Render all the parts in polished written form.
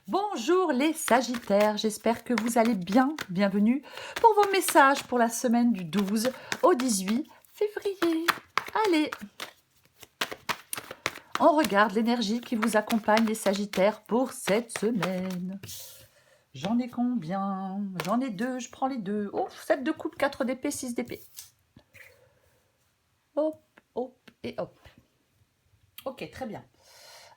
Bonjour les Sagittaires, j'espère que vous allez bien. Bienvenue pour vos messages pour la semaine du 12 au 18 février. Allez, on regarde l'énergie qui vous accompagne les Sagittaires pour cette semaine. J'en ai combien? J'en ai deux, je prends les deux. Oh, 7 de coupe, 4 d'épée, 6 d'épée. Hop, hop et hop. Ok, très bien.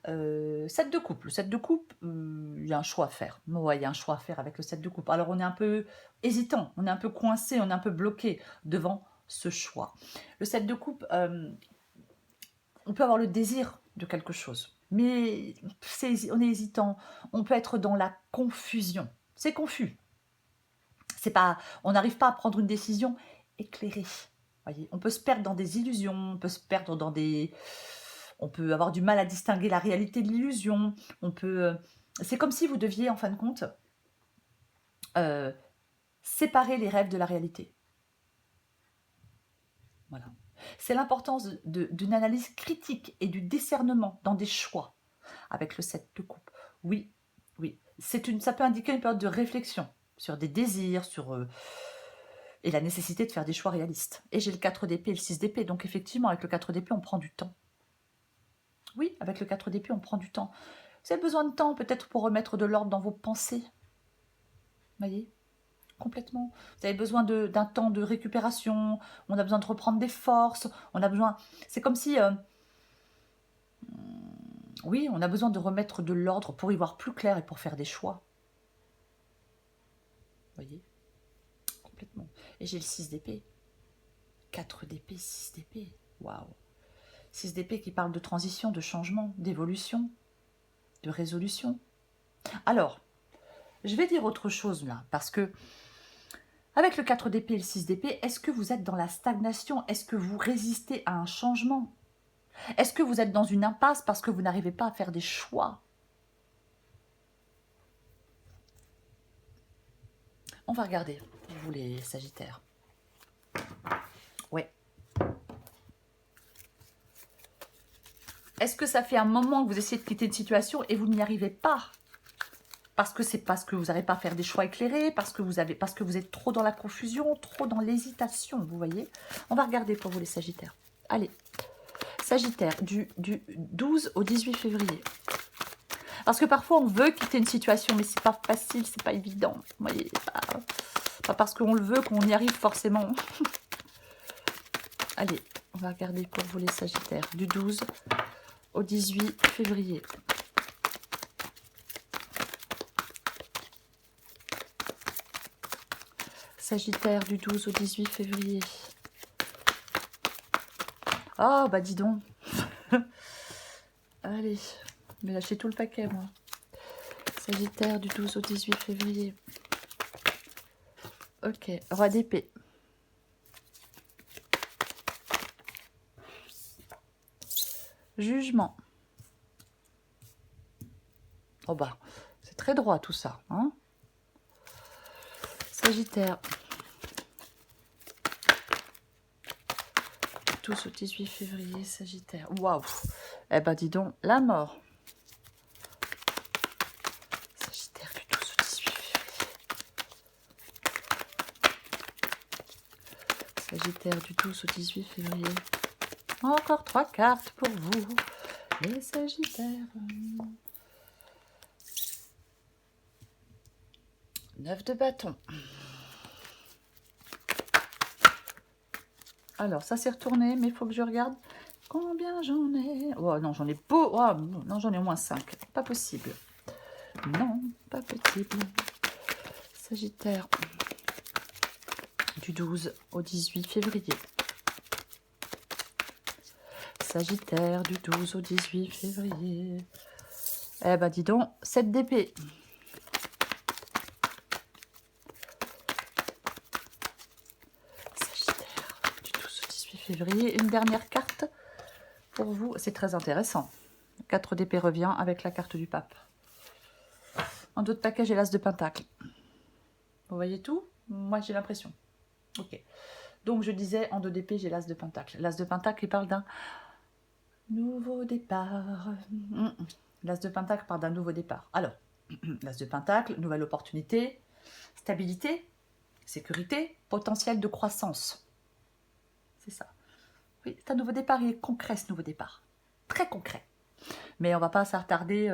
7 de coupe. Le 7 de coupe, il y a un choix à faire. Ouais, il y a un choix à faire avec le 7 de coupe. Alors, on est un peu hésitant, on est un peu coincé, on est un peu bloqué devant ce choix. Le 7 de coupe, on peut avoir le désir de quelque chose, mais on est hésitant. On peut être dans la confusion. C'est confus. C'est pas, on n'arrive pas à prendre une décision éclairée. Voyez, on peut se perdre dans des illusions, on peut se perdre dans des... On peut avoir du mal à distinguer la réalité de l'illusion. On peut... C'est comme si vous deviez, en fin de compte, séparer les rêves de la réalité. Voilà. C'est l'importance d'une analyse critique et du discernement dans des choix avec le 7 de coupe. Oui, oui. Ça peut indiquer une période de réflexion sur des désirs, sur... et la nécessité de faire des choix réalistes. Et j'ai le 4 d'épée et le 6 d'épée. Donc effectivement, avec le 4 d'épée, on prend du temps. Oui, avec le 4 d'épée, on prend du temps. Vous avez besoin de temps peut-être pour remettre de l'ordre dans vos pensées. Vous voyez? Complètement. Vous avez besoin d'un temps de récupération. On a besoin de reprendre des forces. On a besoin... C'est comme si... oui, on a besoin de remettre de l'ordre pour y voir plus clair et pour faire des choix. Vous voyez? Complètement. Et j'ai le 6 d'épée. 4 d'épée, 6 d'épée. Waouh! 6 d'épée qui parle de transition, de changement, d'évolution, de résolution. Alors, je vais dire autre chose là, parce que avec le 4 d'épée et le 6 d'épée, est-ce que vous êtes dans la stagnation? Est-ce que vous résistez à un changement? Est-ce que vous êtes dans une impasse parce que vous n'arrivez pas à faire des choix? On va regarder, vous les Sagittaires. Ouais. Est-ce que ça fait un moment que vous essayez de quitter une situation et vous n'y arrivez pas? Parce que c'est parce que vous n'arrivez pas à faire des choix éclairés, parce que vous êtes trop dans la confusion, trop dans l'hésitation, vous voyez? On va regarder pour vous les Sagittaires. Allez, Sagittaire, du 12 au 18 février. Parce que parfois on veut quitter une situation, mais c'est pas facile, c'est pas évident. Vous voyez, pas parce qu'on le veut qu'on y arrive forcément. Allez, on va regarder pour vous les Sagittaires, du 12 au 18 février. Sagittaire, du 12 au 18 février. Oh, bah dis donc. Allez, je vais lâcher tout le paquet, moi. Sagittaire, du 12 au 18 février. Ok, roi d'épée. Jugement. Oh bah, c'est très droit tout ça, hein. Sagittaire. 12 au 18 février, Sagittaire. Waouh. Eh ben dis donc, la mort. Sagittaire du 12 au 18 février. Sagittaire du 12 au 18 février. Encore 3 cartes pour vous, les Sagittaires. 9 de bâton. Alors, ça s'est retourné, mais il faut que je regarde combien j'en ai. Oh non, j'en ai beau. Oh, non, j'en ai au moins 5. Pas possible. Non, pas possible. Sagittaire du 12 au 18 février. Sagittaire du 12 au 18 février. Eh ben dis donc, 7 d'épée. Sagittaire du 12 au 18 février. Une dernière carte pour vous. C'est très intéressant. 4 d'épée revient avec la carte du pape. En d'autres paquets, j'ai l'as de pentacle. Vous voyez tout? Moi, j'ai l'impression. Ok. Donc, je disais, en 2 d'épée, j'ai l'as de pentacle. L'as de pentacle, il parle d'un nouveau départ. L'as de pentacle parle d'un nouveau départ. Alors, L'As de Pentacle, nouvelle opportunité, stabilité, sécurité, potentiel de croissance. C'est ça. Oui, c'est un nouveau départ, il est concret ce nouveau départ. Très concret. Mais on ne va pas s'attarder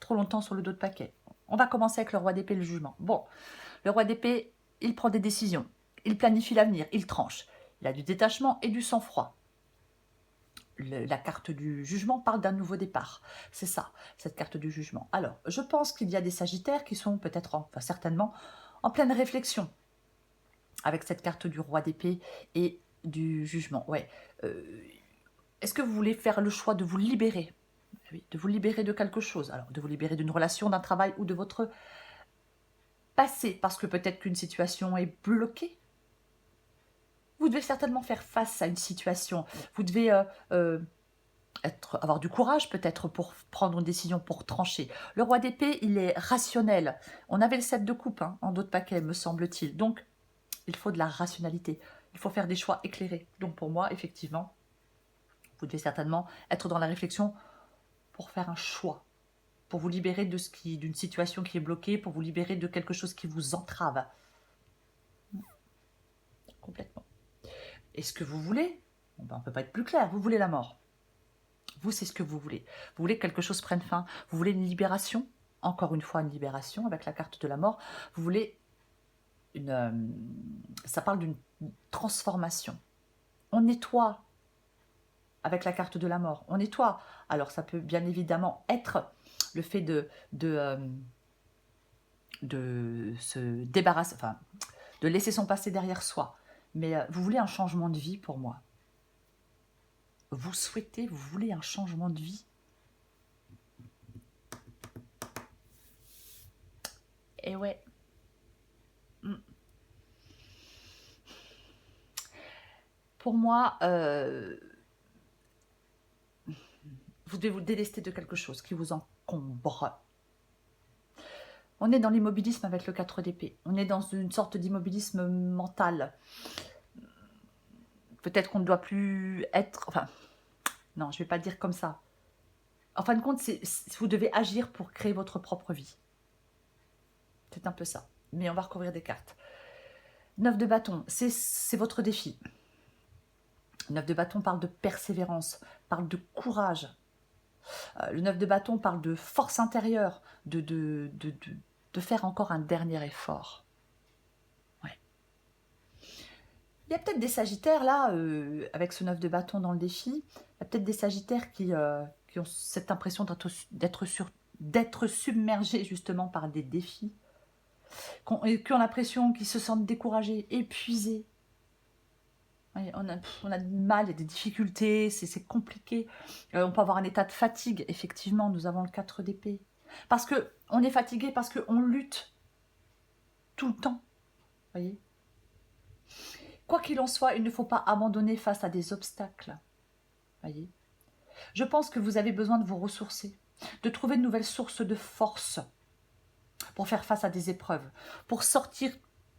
trop longtemps sur le dos de paquet. On va commencer avec le roi d'épée, le jugement. Bon, le roi d'épée, il prend des décisions. Il planifie l'avenir, il tranche. Il a du détachement et du sang-froid. La carte du jugement parle d'un nouveau départ. C'est ça, cette carte du jugement. Alors, je pense qu'il y a des sagittaires qui sont peut-être, enfin certainement, en pleine réflexion avec cette carte du roi d'épée et du jugement. Ouais. Est-ce que vous voulez faire le choix de vous libérer? Oui, de vous libérer de quelque chose. Alors, de vous libérer d'une relation, d'un travail ou de votre passé, parce que peut-être qu'une situation est bloquée. Vous devez certainement faire face à une situation. Vous devez avoir du courage peut-être pour prendre une décision, pour trancher. Le roi d'épée, il est rationnel. On avait le 7 de coupe en dos de paquet, me semble-t-il. Donc, il faut de la rationalité. Il faut faire des choix éclairés. Donc, pour moi, effectivement, vous devez certainement être dans la réflexion pour faire un choix, pour vous libérer de d'une situation qui est bloquée, pour vous libérer de quelque chose qui vous entrave. Complètement. Est-ce que vous voulez? Bon, ben, on ne peut pas être plus clair. Vous voulez la mort. Vous, c'est ce que vous voulez. Vous voulez que quelque chose prenne fin. Vous voulez une libération. Encore une fois, une libération avec la carte de la mort. Vous voulez une... ça parle d'une transformation. On nettoie avec la carte de la mort. On nettoie. Alors, ça peut bien évidemment être le fait de se débarrasser, enfin, de laisser son passé derrière soi. Mais vous voulez un changement de vie pour moi. Vous souhaitez, vous voulez un changement de vie. Et ouais. Pour moi, vous devez vous délester de quelque chose qui vous encombre. On est dans l'immobilisme avec le 4 d'épée. On est dans une sorte d'immobilisme mental. Peut-être qu'on ne doit plus être... Enfin, non, je ne vais pas dire comme ça. En fin de compte, vous devez agir pour créer votre propre vie. C'est un peu ça. Mais on va recouvrir des cartes. 9 de bâton, c'est votre défi. 9 de bâton parle de persévérance, parle de courage. Le 9 de bâton parle de force intérieure, de faire encore un dernier effort. Ouais. Il y a peut-être des sagittaires là, avec ce 9 de bâton dans le défi, il y a peut-être des sagittaires qui ont cette impression d'être submergés justement par des défis, qui ont l'impression qu'ils se sentent découragés, épuisés. Ouais, on a du mal, il y a des difficultés, c'est compliqué. On peut avoir un état de fatigue, effectivement, nous avons le 4 d'épée. Parce qu'on est fatigué, parce qu'on lutte tout le temps. Voyez. Quoi qu'il en soit, il ne faut pas abandonner face à des obstacles. Voyez. Je pense que vous avez besoin de vous ressourcer, de trouver de nouvelles sources de force pour faire face à des épreuves, pour sortir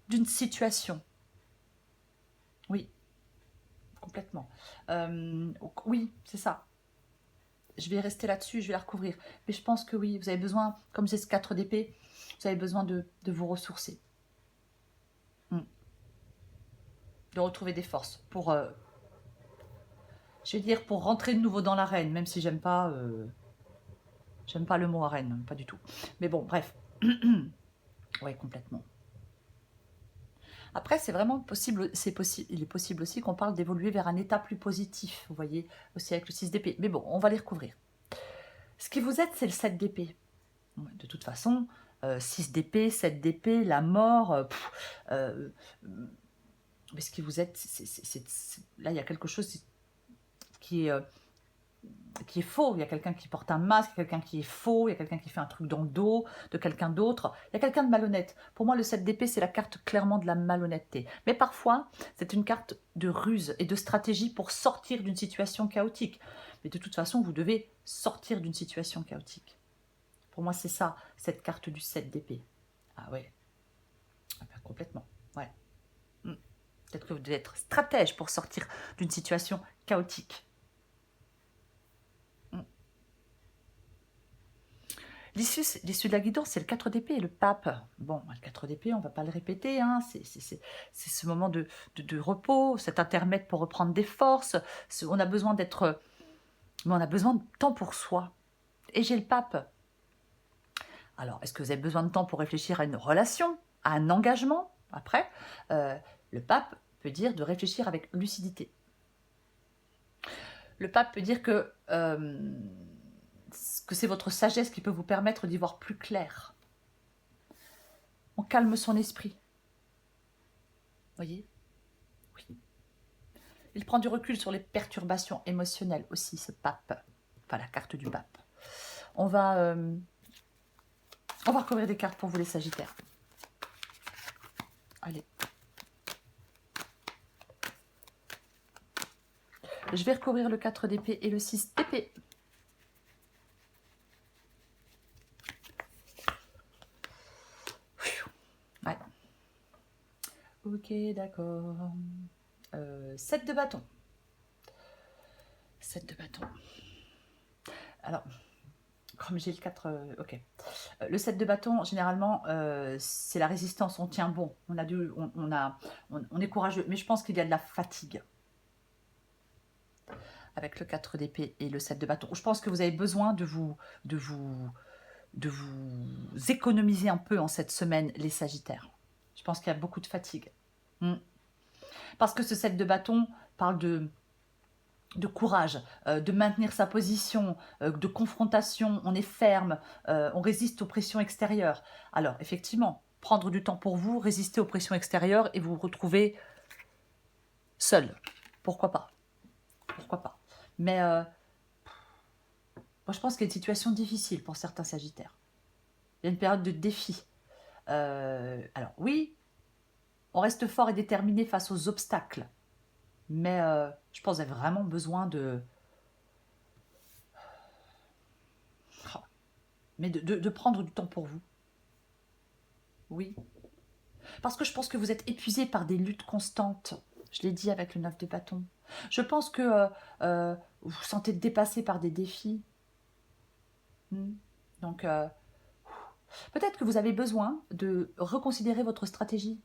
d'une situation. Oui, complètement. Oui, c'est ça. Je vais rester là-dessus, je vais la recouvrir. Mais je pense que oui, vous avez besoin, comme j'ai ce 4 d'épée, vous avez besoin de vous ressourcer. De retrouver des forces pour, je vais dire, pour rentrer de nouveau dans l'arène, même si j'aime pas le mot arène, pas du tout. Mais bon, bref. Oui, complètement. Après, c'est vraiment possible, il est possible aussi qu'on parle d'évoluer vers un état plus positif, vous voyez, aussi avec le 6 d'épée. Mais bon, on va les recouvrir. Ce qui vous aide, c'est le 7 d'épée. De toute façon, 6 d'épée, 7 d'épée, la mort, mais ce qui vous aide, là, il y a quelque chose qui est faux. Il y a quelqu'un qui porte un masque, il y a quelqu'un qui est faux, il y a quelqu'un qui fait un truc dans le dos de quelqu'un d'autre. Il y a quelqu'un de malhonnête. Pour moi, le 7 d'épée, c'est la carte clairement de la malhonnêteté. Mais parfois, c'est une carte de ruse et de stratégie pour sortir d'une situation chaotique. Mais de toute façon, vous devez sortir d'une situation chaotique. Pour moi, c'est ça, cette carte du 7 d'épée. Ah ouais, ah ben, complètement, ouais. Peut-être que vous devez être stratège pour sortir d'une situation chaotique. L'issue de la guidance, c'est le 4 d'épée et le pape. Bon, le 4 d'épée, on ne va pas le répéter, hein, c'est ce moment de repos, cet intermède pour reprendre des forces. On a besoin d'être... Mais on a besoin de temps pour soi. Et j'ai le pape. Alors, est-ce que vous avez besoin de temps pour réfléchir à une relation, à un engagement? Après, le pape peut dire de réfléchir avec lucidité. Le pape peut dire que c'est votre sagesse qui peut vous permettre d'y voir plus clair. On calme son esprit. Voyez? Oui. Il prend du recul sur les perturbations émotionnelles aussi, ce pape. Enfin, la carte du pape. On va recouvrir des cartes pour vous les Sagittaires. Allez. Je vais recouvrir le 4 d'épée et le 6 d'épée. Ouais. Ok, d'accord. 7 de bâton. 7 de bâton. Alors, comme j'ai le 4... ok. Le 7 de bâton, généralement, c'est la résistance. On tient bon. On est courageux. Mais je pense qu'il y a de la fatigue. Avec le 4 d'épée et le 7 de bâton. Je pense que vous avez besoin de vous économiser un peu en cette semaine, les Sagittaires. Je pense qu'il y a beaucoup de fatigue. Parce que ce 7 de bâton parle de courage, de maintenir sa position, de confrontation, on est ferme, on résiste aux pressions extérieures. Alors, effectivement, prendre du temps pour vous, résister aux pressions extérieures et vous retrouver seul. Pourquoi pas? Pourquoi pas? Mais moi, je pense qu'il y a une situation difficile pour certains Sagittaires. Il y a une période de défi. Alors, oui, on reste fort et déterminé face aux obstacles. Mais je pense que vous avez vraiment besoin de prendre du temps pour vous. Oui. Parce que je pense que vous êtes épuisé par des luttes constantes. Je l'ai dit avec le 9 de bâton. Je pense que vous vous sentez dépassé par des défis. Donc, peut-être que vous avez besoin de reconsidérer votre stratégie.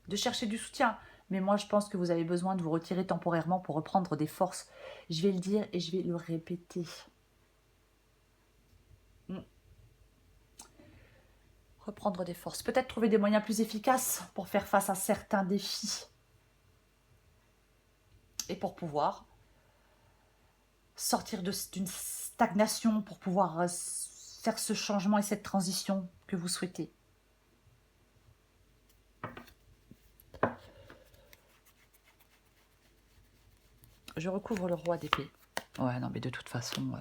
De chercher du soutien. Mais moi, je pense que vous avez besoin de vous retirer temporairement pour reprendre des forces. Je vais le dire et je vais le répéter. Reprendre des forces. Peut-être trouver des moyens plus efficaces pour faire face à certains défis. Et pour pouvoir sortir d'une stagnation, pour pouvoir faire ce changement et cette transition que vous souhaitez. Je recouvre le roi d'épée. Ouais, non, mais de toute façon...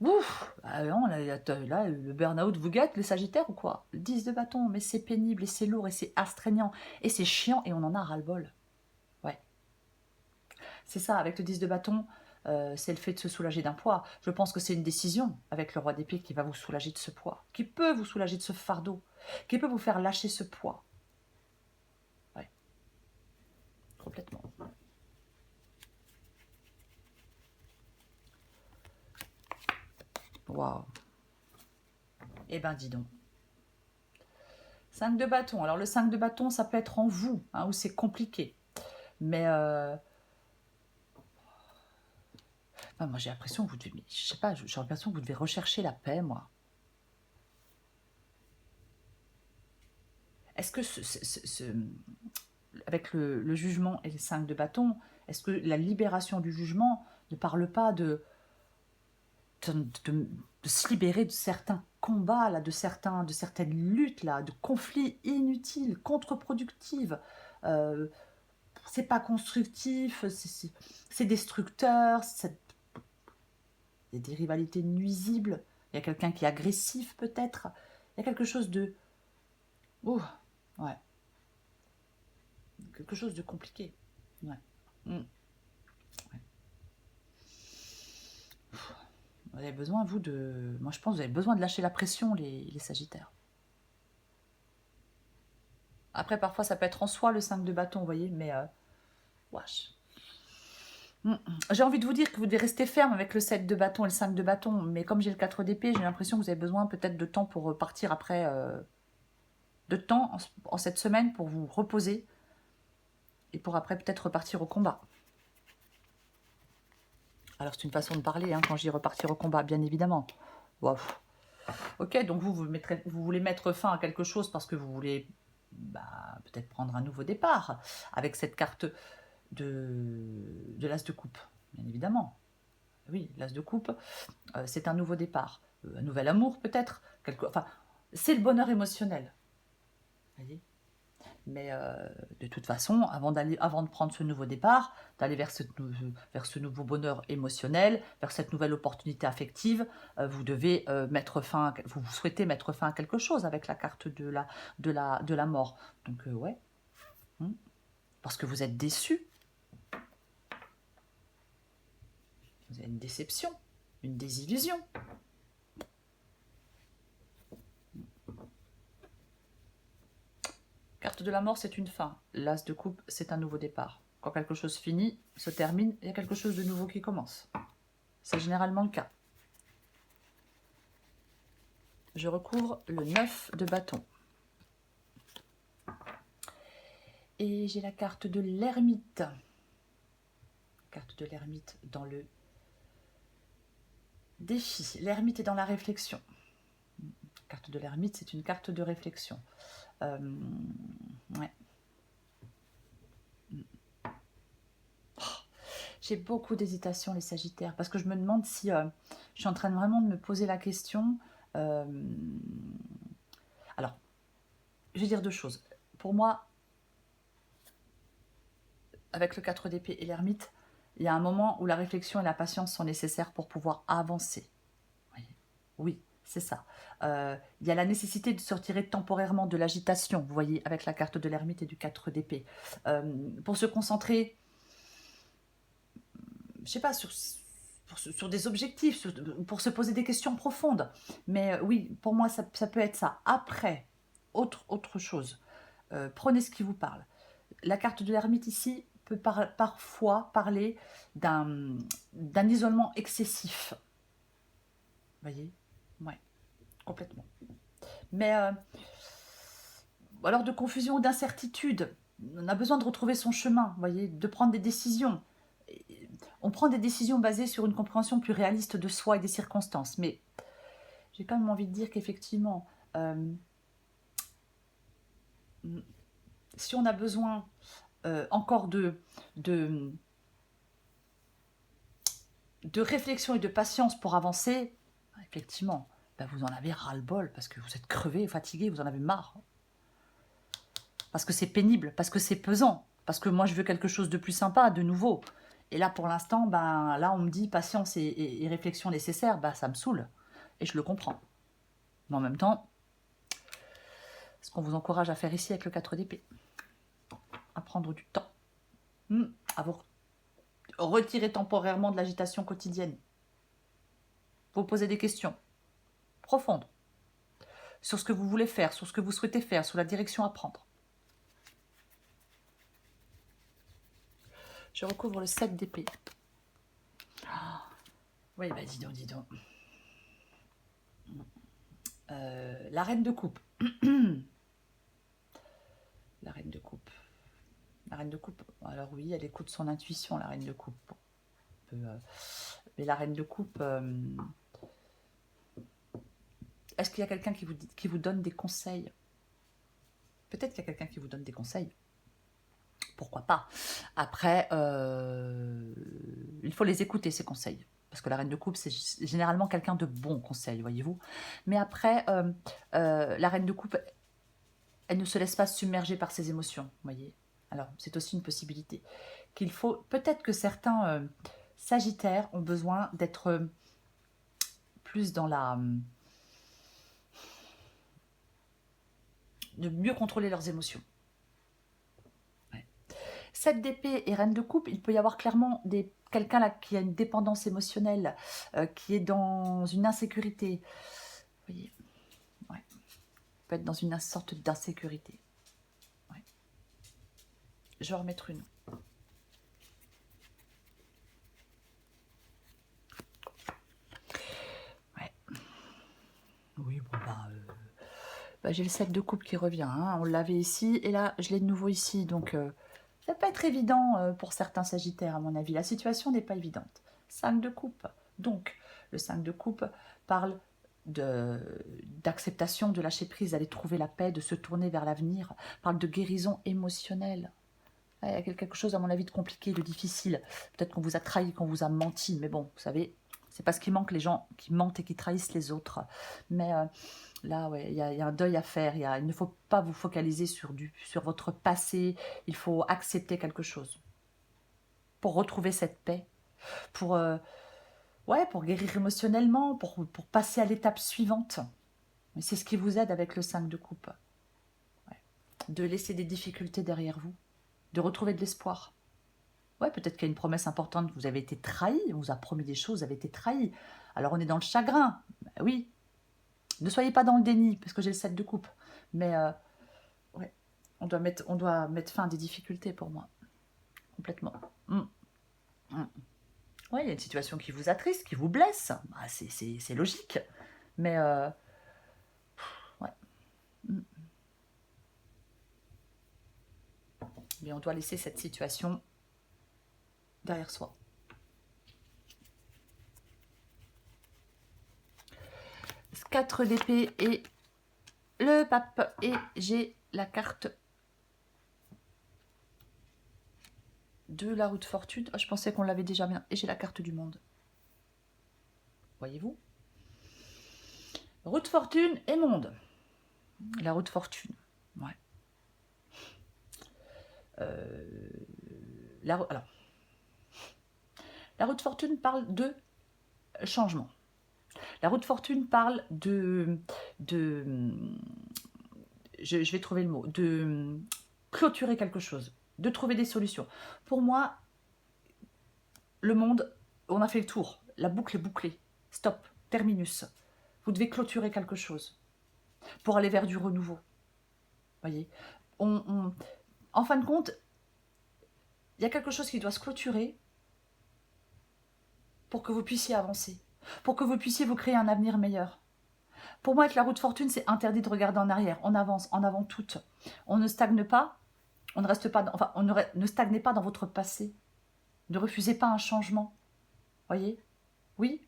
Ouf, non, là, le burn-out vous gâte, les Sagittaires ou quoi? Le 10 de bâton, mais c'est pénible et c'est lourd et c'est astreignant et c'est chiant et on en a ras-le-bol. Ouais. C'est ça, avec le 10 de bâton, c'est le fait de se soulager d'un poids. Je pense que c'est une décision avec le roi d'épée qui va vous soulager de ce poids, qui peut vous soulager de ce fardeau, qui peut vous faire lâcher ce poids. Ouais. Complètement. Waouh. Eh ben, dis donc. 5 de bâton. Alors, le 5 de bâton, ça peut être en vous, hein, où c'est compliqué. Mais... moi, j'ai l'impression que vous devez... Je sais pas, j'ai l'impression que vous devez rechercher la paix, moi. Est-ce que avec le jugement et les 5 de bâton, est-ce que la libération du jugement ne parle pas de se libérer de certains combats, là, de certaines luttes, là, de conflits inutiles, contre-productifs. C'est pas constructif, c'est destructeur, il y a des rivalités nuisibles, il y a quelqu'un qui est agressif peut-être, il y a quelque chose de... Ouh, ouais. Quelque chose de compliqué. Ouais. Ouais. Vous avez besoin, vous, de... Moi, je pense que vous avez besoin de lâcher la pression, les Sagittaires. Après, parfois, ça peut être en soi, le 5 de bâton, vous voyez, mais... wesh. J'ai envie de vous dire que vous devez rester ferme avec le 7 de bâton et le 5 de bâton, mais comme j'ai le 4 d'épée, j'ai l'impression que vous avez besoin peut-être de temps pour partir après, de temps en cette semaine pour vous reposer, et pour après peut-être repartir au combat. Alors c'est une façon de parler, hein, quand je dis repartir au combat, bien évidemment. Wow. Ok, donc vous voulez mettre fin à quelque chose parce que vous voulez peut-être prendre un nouveau départ avec cette carte de l'as de coupe, bien évidemment. Oui, l'as de coupe, c'est un nouveau départ. Un nouvel amour peut-être. Enfin, c'est le bonheur émotionnel. Voyez, mais de toute façon, avant de prendre ce nouveau départ, d'aller vers ce nouveau bonheur émotionnel, vers cette nouvelle opportunité affective, vous devez vous souhaitez mettre fin à quelque chose avec la carte de la mort. Donc ouais, parce que vous êtes déçu, vous avez une déception, une désillusion. Carte de la mort, c'est une fin. L'as de coupe, c'est un nouveau départ. Quand quelque chose finit, se termine, il y a quelque chose de nouveau qui commence. C'est généralement le cas. Je recouvre le 9 de bâton. Et j'ai la carte de l'ermite. Carte de l'ermite dans le défi. L'ermite est dans la réflexion. Carte de l'ermite, c'est une carte de réflexion. Ouais. J'ai beaucoup d'hésitation, les Sagittaires, parce que je me demande si je suis en train vraiment de me poser la question. Alors, je vais dire deux choses. Pour moi, avec le 4 d'épée et l'ermite, il y a un moment où la réflexion et la patience sont nécessaires pour pouvoir avancer. Oui, c'est ça. Il y a la nécessité de se retirer temporairement de l'agitation, vous voyez, avec la carte de l'ermite et du 4 d'épée. Pour se concentrer, je sais pas, sur des objectifs, pour se poser des questions profondes. Mais oui, pour moi, ça peut être ça. Après, autre chose, prenez ce qui vous parle. La carte de l'ermite ici peut parfois parler d'un isolement excessif. Vous voyez? Ouais, complètement. Mais alors de confusion ou d'incertitude, on a besoin de retrouver son chemin, vous voyez, de prendre des décisions. On prend des décisions basées sur une compréhension plus réaliste de soi et des circonstances. Mais j'ai quand même envie de dire qu'effectivement, si on a besoin encore de réflexion et de patience pour avancer, effectivement, vous en avez ras-le-bol parce que vous êtes crevé, fatigué, vous en avez marre. Parce que c'est pénible, parce que c'est pesant, parce que moi je veux quelque chose de plus sympa, de nouveau. Et là pour l'instant, là on me dit patience et réflexion nécessaire, ça me saoule. Et je le comprends. Mais en même temps, ce qu'on vous encourage à faire ici avec le 4 d'épée, à prendre du temps, à vous retirer temporairement de l'agitation quotidienne. Vous posez des questions profondes sur ce que vous voulez faire, sur ce que vous souhaitez faire, sur la direction à prendre. Je recouvre le 7 d'épée. Oui, dis donc. La reine de coupe. La reine de coupe. La reine de coupe, alors oui, elle écoute son intuition, la reine de coupe. Mais la reine de coupe, est-ce qu'il y a quelqu'un qui vous donne des conseils? Peut-être qu'il y a quelqu'un qui vous donne des conseils. Pourquoi pas? Après, il faut les écouter, ces conseils. Parce que la reine de coupe, c'est généralement quelqu'un de bon conseil, voyez-vous. Mais après, la reine de coupe, elle ne se laisse pas submerger par ses émotions, voyez. Alors, c'est aussi une possibilité. Peut-être que certains Sagittaires ont besoin d'être plus dans de mieux contrôler leurs émotions. 7 d'épée et reine de coupe, il peut y avoir clairement quelqu'un là qui a une dépendance émotionnelle, qui est dans une insécurité. Vous voyez, ouais. Peut être dans une sorte d'insécurité. Ouais. Je vais en remettre une. J'ai le 7 de coupe qui revient. Hein. On l'avait ici et là, je l'ai de nouveau ici. Donc, ça va pas être évident pour certains sagittaires, à mon avis. La situation n'est pas évidente. 5 de coupe. Donc, le 5 de coupe parle d'acceptation, de lâcher prise, d'aller trouver la paix, de se tourner vers l'avenir. Parle de guérison émotionnelle. Il y a quelque chose, à mon avis, de compliqué, de difficile. Peut-être qu'on vous a trahi, qu'on vous a menti. Mais bon, vous savez, c'est parce qu'il manque les gens qui mentent et qui trahissent les autres. Mais là, ouais, il y a un deuil à faire. Il ne faut pas vous focaliser sur votre passé. Il faut accepter quelque chose pour retrouver cette paix, pour, pour guérir émotionnellement, pour passer à l'étape suivante. Mais c'est ce qui vous aide avec le 5 de coupe. Ouais. De laisser des difficultés derrière vous, de retrouver de l'espoir. Ouais, peut-être qu'il y a une promesse importante, vous avez été trahi, on vous a promis des choses, vous avez été trahi. Alors on est dans le chagrin, ben oui. Ne soyez pas dans le déni, parce que j'ai le 7 de coupe. Mais ouais, on doit mettre fin à des difficultés pour moi. Complètement. Ouais, il y a une situation qui vous attriste, qui vous blesse. Bah, c'est logique. Mais ouais. Mais on doit laisser cette situation derrière soi. Quatre d'épée et le pape. Et j'ai la carte de la roue de fortune. Oh, je pensais qu'on l'avait déjà bien. Et j'ai la carte du monde. Voyez-vous? Roue de fortune et monde. La roue de fortune. Ouais. Alors, la roue de fortune parle de changement. La roue de fortune parle de je vais trouver le mot, de clôturer quelque chose, de trouver des solutions. Pour moi, le monde, on a fait le tour. La boucle est bouclée. Stop, terminus. Vous devez clôturer quelque chose pour aller vers du renouveau. Voyez, en fin de compte, il y a quelque chose qui doit se clôturer pour que vous puissiez avancer, pour que vous puissiez vous créer un avenir meilleur. Pour moi, avec la roue de fortune, c'est interdit de regarder en arrière. On avance, en avant toutes. On ne stagne pas, on ne reste pas, ne stagnez pas dans votre passé. Ne refusez pas un changement. Voyez? Oui,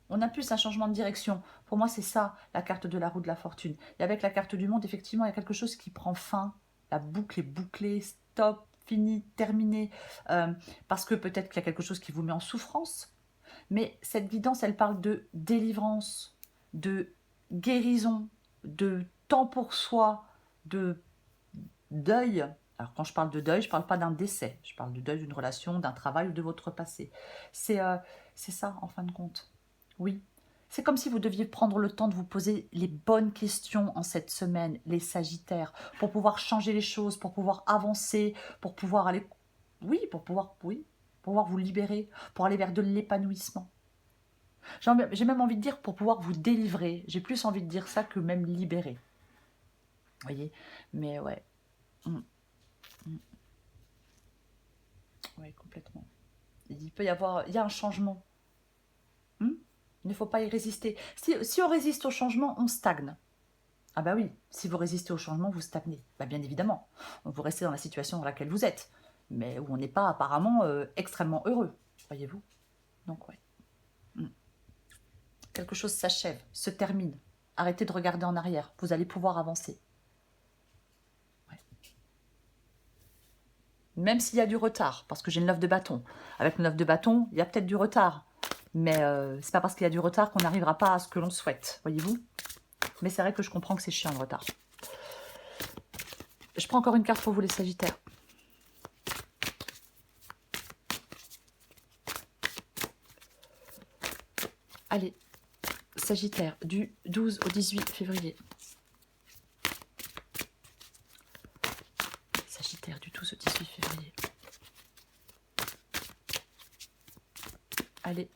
on a plus un changement de direction. Pour moi, c'est ça, la carte de la roue de la fortune. Et avec la carte du monde, effectivement, il y a quelque chose qui prend fin. La boucle est bouclée, stop, fini, terminé. Parce que peut-être qu'il y a quelque chose qui vous met en souffrance. Mais cette guidance, elle parle de délivrance, de guérison, de temps pour soi, de deuil. Alors quand je parle de deuil, je ne parle pas d'un décès. Je parle du deuil d'une relation, d'un travail ou de votre passé. C'est ça, en fin de compte. Oui. C'est comme si vous deviez prendre le temps de vous poser les bonnes questions en cette semaine, les Sagittaires, pour pouvoir changer les choses, pour pouvoir avancer, pour pouvoir aller... Oui, pour pouvoir vous libérer, pour aller vers de l'épanouissement. J'ai même envie de dire pour pouvoir vous délivrer. J'ai plus envie de dire ça que même libérer. Vous voyez? Mais ouais. Oui, complètement. Il peut y avoir... Il y a un changement. Il ne faut pas y résister. Si on résiste au changement, on stagne. Ah bah oui, si vous résistez au changement, vous stagnez. Bah bien évidemment. Vous restez dans la situation dans laquelle vous êtes. Mais où on n'est pas apparemment extrêmement heureux. Voyez-vous? Donc ouais. Quelque chose s'achève, se termine. Arrêtez de regarder en arrière. Vous allez pouvoir avancer. Ouais. Même s'il y a du retard, parce que j'ai le 9 de bâton. Avec le 9 de bâton, il y a peut-être du retard. Mais c'est pas parce qu'il y a du retard qu'on n'arrivera pas à ce que l'on souhaite. Voyez-vous? Mais c'est vrai que je comprends que c'est chiant le retard. Je prends encore une carte pour vous les Sagittaires. Allez, Sagittaire, du 12 au 18 février. Sagittaire, du 12 au 18 février. Allez.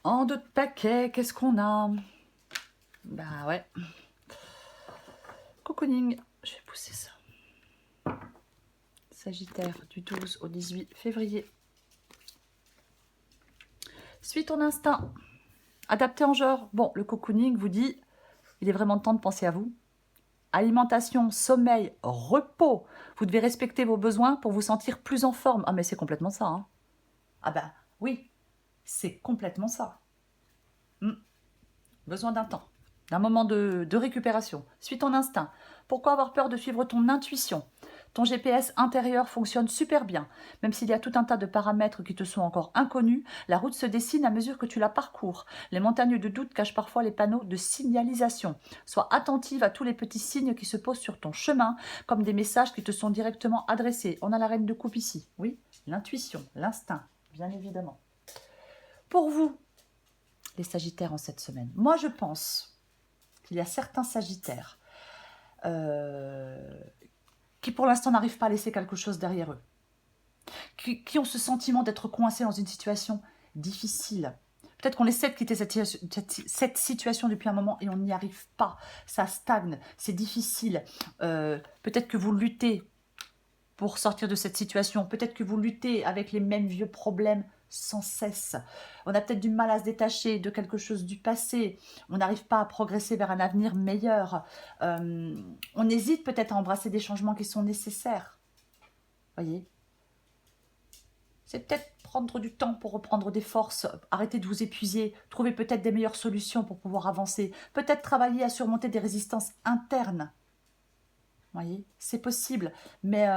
En deux de paquets, qu'est-ce qu'on a? Bah ouais. Cocooning, je vais pousser ça. Sagittaire, du 12 au 18 février. Suis ton instinct. Adapté en genre. Bon, le cocooning vous dit, il est vraiment temps de penser à vous. Alimentation, sommeil, repos. Vous devez respecter vos besoins pour vous sentir plus en forme. Ah, mais c'est complètement ça, hein. Ah ben, oui, c'est complètement ça. Besoin d'un temps, d'un moment de récupération. Suis ton instinct. Pourquoi avoir peur de suivre ton intuition? Ton GPS intérieur fonctionne super bien. Même s'il y a tout un tas de paramètres qui te sont encore inconnus, la route se dessine à mesure que tu la parcours. Les montagnes de doute cachent parfois les panneaux de signalisation. Sois attentive à tous les petits signes qui se posent sur ton chemin, comme des messages qui te sont directement adressés. On a la reine de coupe ici. Oui, l'intuition, l'instinct, bien évidemment. Pour vous, les Sagittaires en cette semaine, moi je pense qu'il y a certains Sagittaires qui pour l'instant n'arrivent pas à laisser quelque chose derrière eux, qui ont ce sentiment d'être coincés dans une situation difficile. Peut-être qu'on essaie de quitter cette situation depuis un moment et on n'y arrive pas. Ça stagne, c'est difficile. Peut-être que vous luttez pour sortir de cette situation. Peut-être que vous luttez avec les mêmes vieux problèmes sans cesse. On a peut-être du mal à se détacher de quelque chose du passé. On n'arrive pas à progresser vers un avenir meilleur. On hésite peut-être à embrasser des changements qui sont nécessaires. Voyez ? C'est peut-être prendre du temps pour reprendre des forces, arrêter de vous épuiser, trouver peut-être des meilleures solutions pour pouvoir avancer, peut-être travailler à surmonter des résistances internes. Voyez ? C'est possible, mais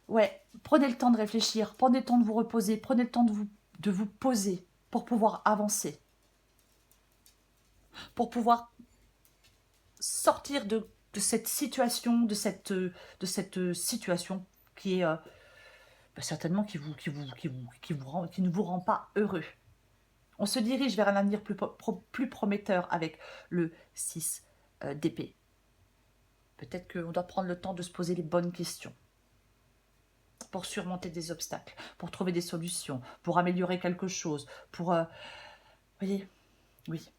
ouais, prenez le temps de réfléchir, prenez le temps de vous reposer, prenez le temps de vous poser pour pouvoir avancer, pour pouvoir sortir de cette situation, de cette situation qui est certainement qui ne vous rend pas heureux. On se dirige vers un avenir plus prometteur avec le 6 d'épée. Peut-être qu'on doit prendre le temps de se poser les bonnes questions pour surmonter des obstacles, pour trouver des solutions, pour améliorer quelque chose, pour... voyez, oui.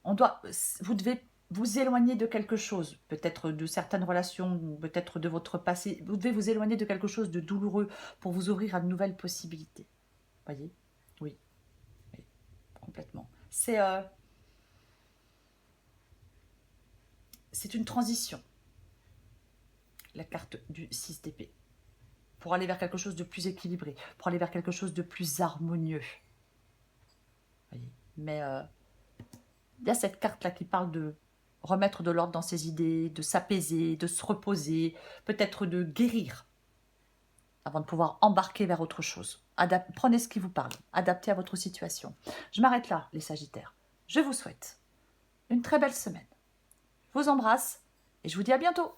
Vous devez vous éloigner de quelque chose, peut-être de certaines relations, peut-être de votre passé. Vous devez vous éloigner de quelque chose de douloureux pour vous ouvrir à de nouvelles possibilités. Voyez, oui, oui, complètement. C'est une transition, la carte du 6 d'épée, pour aller vers quelque chose de plus équilibré, pour aller vers quelque chose de plus harmonieux. Voyez, mais il y a cette carte-là qui parle de remettre de l'ordre dans ses idées, de s'apaiser, de se reposer, peut-être de guérir, avant de pouvoir embarquer vers autre chose. Prenez ce qui vous parle, adaptez à votre situation. Je m'arrête là, les Sagittaires. Je vous souhaite une très belle semaine. Je vous embrasse et je vous dis à bientôt.